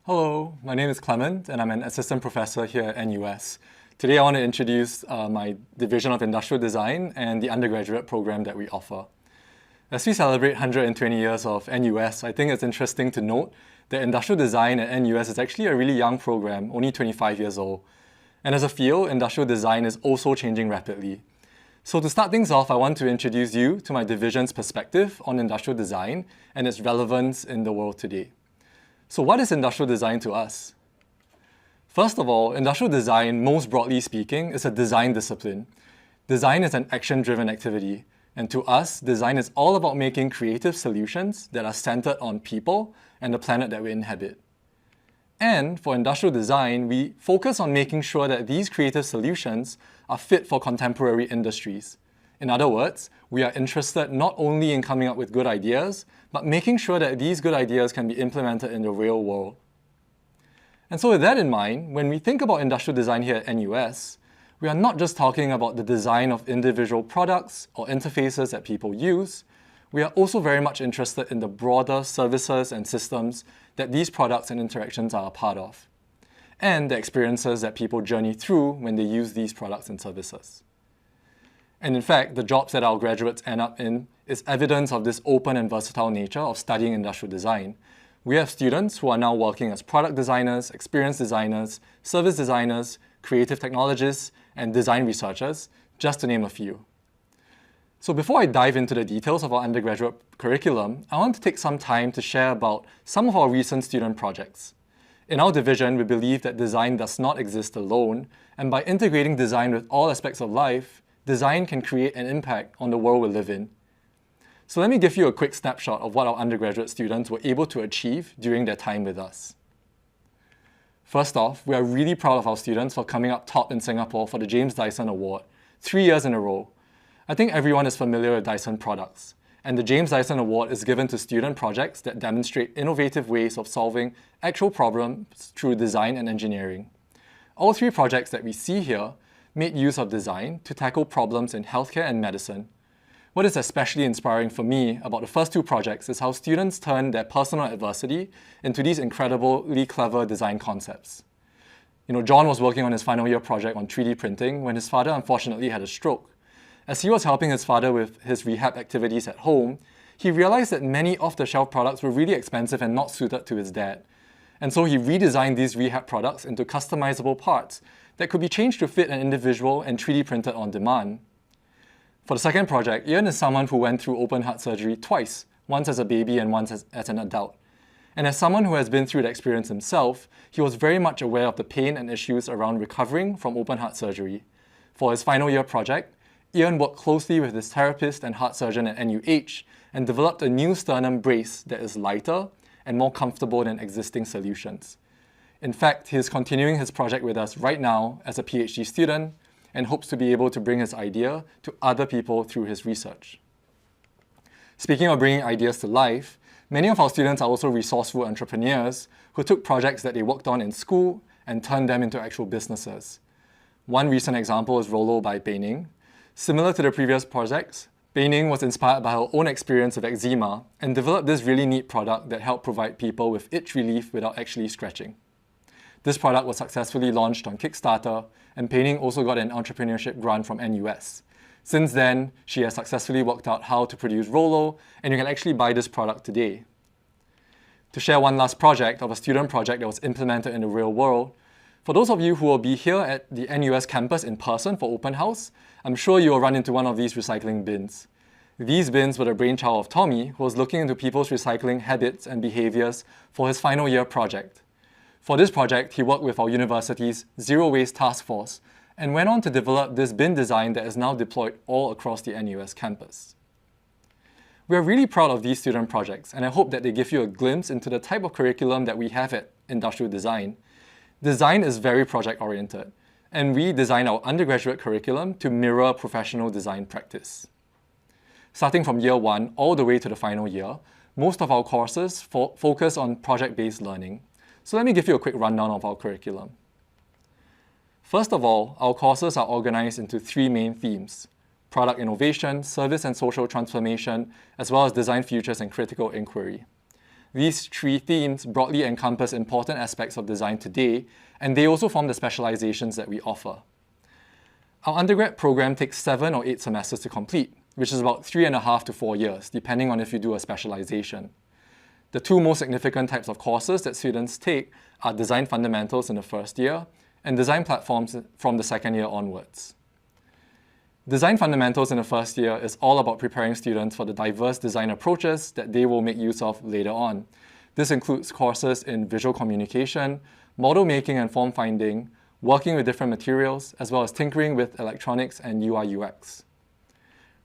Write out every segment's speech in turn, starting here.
Hello, my name is Clement and I'm an assistant professor here at NUS. Today I want to introduce my Division of Industrial Design and the undergraduate program that we offer. As we celebrate 120 years of NUS, I think it's interesting to note that Industrial Design at NUS is actually a really young program, only 25 years old. And as a field, Industrial Design is also changing rapidly. So to start things off, I want to introduce you to my division's perspective on Industrial Design and its relevance in the world today. So what is industrial design to us? First of all, industrial design, most broadly speaking, is a design discipline. Design is an action-driven activity, and to us, design is all about making creative solutions that are centered on people and the planet that we inhabit. And for industrial design, we focus on making sure that these creative solutions are fit for contemporary industries. In other words, we are interested not only in coming up with good ideas, but making sure that these good ideas can be implemented in the real world. And so with that in mind, when we think about industrial design here at NUS, we are not just talking about the design of individual products or interfaces that people use, we are also very much interested in the broader services and systems that these products and interactions are a part of, and the experiences that people journey through when they use these products and services. And in fact, the jobs that our graduates end up in is evidence of this open and versatile nature of studying industrial design. We have students who are now working as product designers, experience designers, service designers, creative technologists, and design researchers, just to name a few. So before I dive into the details of our undergraduate curriculum, I want to take some time to share about some of our recent student projects. In our division, we believe that design does not exist alone, and by integrating design with all aspects of life, design can create an impact on the world we live in. So let me give you a quick snapshot of what our undergraduate students were able to achieve during their time with us. First off, we are really proud of our students for coming up top in Singapore for the James Dyson Award, 3 years in a row. I think everyone is familiar with Dyson products, and the James Dyson Award is given to student projects that demonstrate innovative ways of solving actual problems through design and engineering. All 3 projects that we see here made use of design to tackle problems in healthcare and medicine. What is especially inspiring for me about the first 2 projects is how students turn their personal adversity into these incredibly clever design concepts. John was working on his final year project on 3D printing when his father unfortunately had a stroke. As he was helping his father with his rehab activities at home, he realized that many off-the-shelf products were really expensive and not suited to his dad. And so he redesigned these rehab products into customizable parts that could be changed to fit an individual and 3D printed on demand. For the second project, Ian is someone who went through open heart surgery twice, once as a baby and once as an adult. And as someone who has been through the experience himself, he was very much aware of the pain and issues around recovering from open heart surgery. For his final year project, Ian worked closely with his therapist and heart surgeon at NUH and developed a new sternum brace that is lighter and more comfortable than existing solutions. In fact, he is continuing his project with us right now as a PhD student and hopes to be able to bring his idea to other people through his research. Speaking of bringing ideas to life, many of our students are also resourceful entrepreneurs who took projects that they worked on in school and turned them into actual businesses. One recent example is Rollo by Beining. Similar to the previous projects, Beining was inspired by her own experience of eczema and developed this really neat product that helped provide people with itch relief without actually scratching. This product was successfully launched on Kickstarter, and Beining also got an entrepreneurship grant from NUS. Since then, she has successfully worked out how to produce Rollo, and you can actually buy this product today. To share one last project of a student project that was implemented in the real world, for those of you who will be here at the NUS campus in person for Open House, I'm sure you will run into one of these recycling bins. These bins were the brainchild of Tommy, who was looking into people's recycling habits and behaviors for his final year project. For this project, he worked with our university's Zero Waste Task Force and went on to develop this bin design that is now deployed all across the NUS campus. We are really proud of these student projects, and I hope that they give you a glimpse into the type of curriculum that we have at Industrial Design. Design is very project-oriented, and we design our undergraduate curriculum to mirror professional design practice. Starting from year 1 all the way to the final year, most of our courses focus on project-based learning. So let me give you a quick rundown of our curriculum. First of all, our courses are organized into 3 main themes: product innovation, service and social transformation, as well as design futures and critical inquiry. These three themes broadly encompass important aspects of design today, and they also form the specializations that we offer. Our undergrad program takes 7 or 8 semesters to complete, which is about 3.5 to 4 years, depending on if you do a specialization. The two most significant types of courses that students take are Design Fundamentals in the first year and Design Platforms from the second year onwards. Design Fundamentals in the first year is all about preparing students for the diverse design approaches that they will make use of later on. This includes courses in visual communication, model making and form finding, working with different materials, as well as tinkering with electronics and UI UX.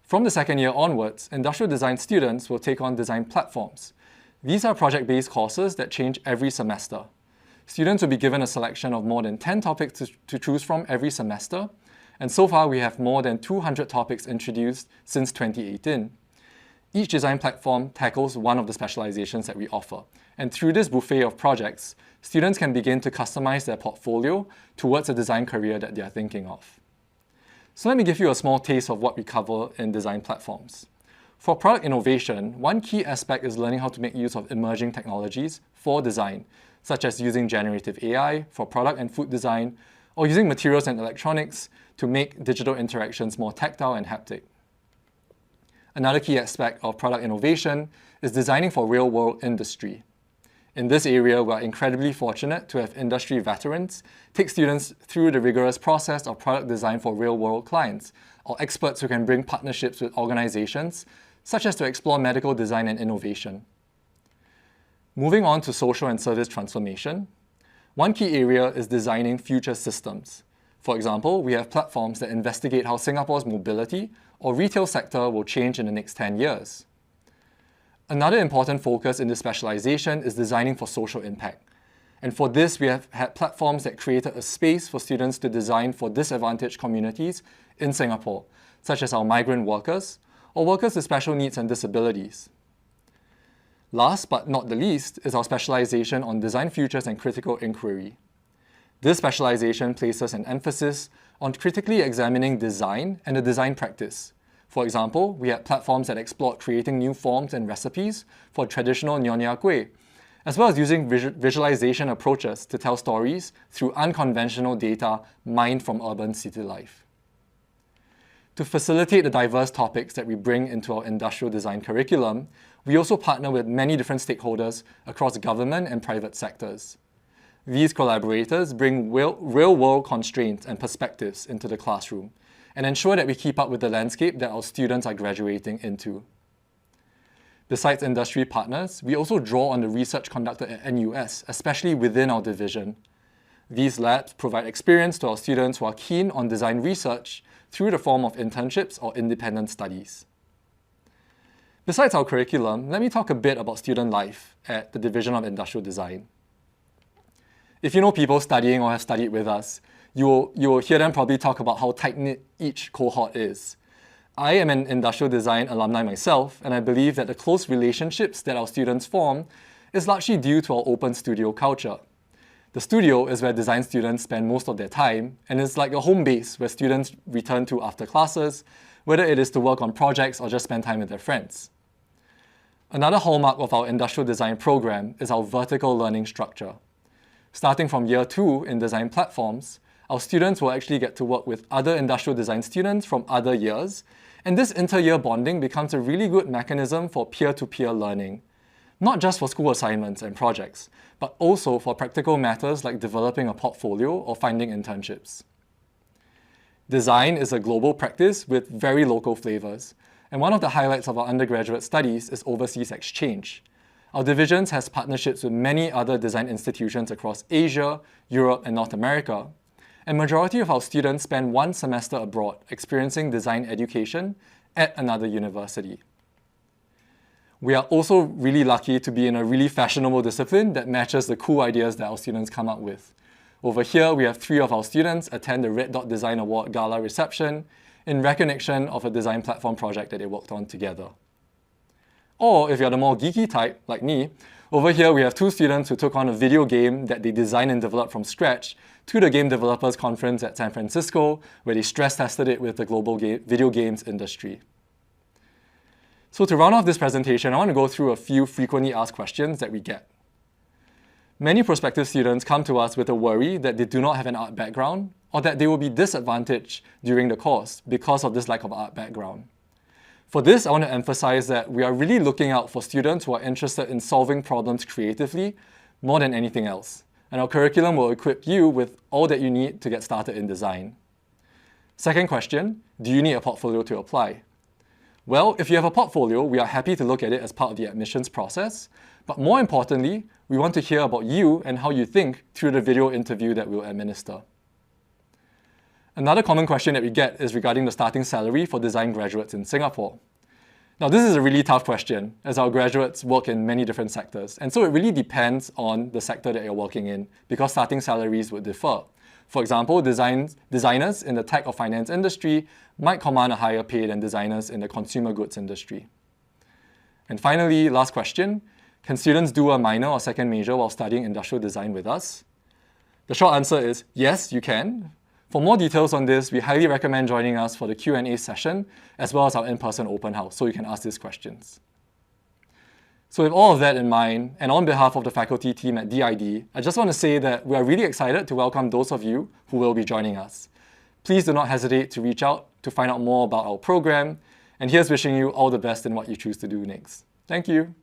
From the second year onwards, industrial design students will take on Design Platforms. These are project-based courses that change every semester. Students will be given a selection of more than 10 topics to choose from every semester, and so far we have more than 200 topics introduced since 2018. Each design platform tackles one of the specializations that we offer, and through this buffet of projects, students can begin to customize their portfolio towards a design career that they are thinking of. So let me give you a small taste of what we cover in design platforms. For product innovation, one key aspect is learning how to make use of emerging technologies for design, such as using generative AI for product and food design, or using materials and electronics to make digital interactions more tactile and haptic. Another key aspect of product innovation is designing for real-world industry. In this area, we are incredibly fortunate to have industry veterans take students through the rigorous process of product design for real-world clients, or experts who can bring partnerships with organizations, such as to explore medical design and innovation. Moving on to social and service transformation, one key area is designing future systems. For example, we have platforms that investigate how Singapore's mobility or retail sector will change in the next 10 years. Another important focus in this specialization is designing for social impact. And for this, we have had platforms that created a space for students to design for disadvantaged communities in Singapore, such as our migrant workers or workers with special needs and disabilities. Last but not the least is our specialization on design futures and critical inquiry. This specialization places an emphasis on critically examining design and the design practice. For example, we had platforms that explored creating new forms and recipes for traditional Nyonya Kueh, as well as using visualization approaches to tell stories through unconventional data mined from urban city life. To facilitate the diverse topics that we bring into our industrial design curriculum, we also partner with many different stakeholders across government and private sectors. These collaborators bring real-world constraints and perspectives into the classroom and ensure that we keep up with the landscape that our students are graduating into. Besides industry partners, we also draw on the research conducted at NUS, especially within our division. These labs provide experience to our students who are keen on design research through the form of internships or independent studies. Besides our curriculum, let me talk a bit about student life at the Division of Industrial Design. If you know people studying or have studied with us, you will hear them probably talk about how tight-knit each cohort is. I am an industrial design alumni myself, and I believe that the close relationships that our students form is largely due to our open studio culture. The studio is where design students spend most of their time, and it's like a home base where students return to after classes, whether it is to work on projects or just spend time with their friends. Another hallmark of our industrial design program is our vertical learning structure. Starting from year 2 in design platforms, our students will actually get to work with other industrial design students from other years, and this inter-year bonding becomes a really good mechanism for peer-to-peer learning, not just for school assignments and projects, but also for practical matters like developing a portfolio or finding internships. Design is a global practice with very local flavors, and one of the highlights of our undergraduate studies is overseas exchange. Our divisions has partnerships with many other design institutions across Asia, Europe, and North America, and majority of our students spend 1 semester abroad experiencing design education at another university. We are also really lucky to be in a really fashionable discipline that matches the cool ideas that our students come up with. Over here, we have 3 of our students attend the Red Dot Design Award Gala reception in recognition of a design platform project that they worked on together. Or if you're the more geeky type, like me, over here we have 2 students who took on a video game that they designed and developed from scratch to the Game Developers Conference at San Francisco, where they stress tested it with the global video games industry. So to round off this presentation, I want to go through a few frequently asked questions that we get. Many prospective students come to us with a worry that they do not have an art background or that they will be disadvantaged during the course because of this lack of art background. For this, I want to emphasize that we are really looking out for students who are interested in solving problems creatively more than anything else. And our curriculum will equip you with all that you need to get started in design. Second question, do you need a portfolio to apply? Well, if you have a portfolio, we are happy to look at it as part of the admissions process. But more importantly, we want to hear about you and how you think through the video interview that we'll administer. Another common question that we get is regarding the starting salary for design graduates in Singapore. Now, this is a really tough question as our graduates work in many different sectors. And so it really depends on the sector that you're working in because starting salaries would differ. For example, designers in the tech or finance industry might command a higher pay than designers in the consumer goods industry. And finally, last question, can students do a minor or second major while studying industrial design with us? The short answer is yes, you can. For more details on this, we highly recommend joining us for the Q&A session as well as our in-person open house so you can ask these questions. So with all of that in mind, and on behalf of the faculty team at DID, I just want to say that we are really excited to welcome those of you who will be joining us. Please do not hesitate to reach out to find out more about our program, and here's wishing you all the best in what you choose to do next. Thank you.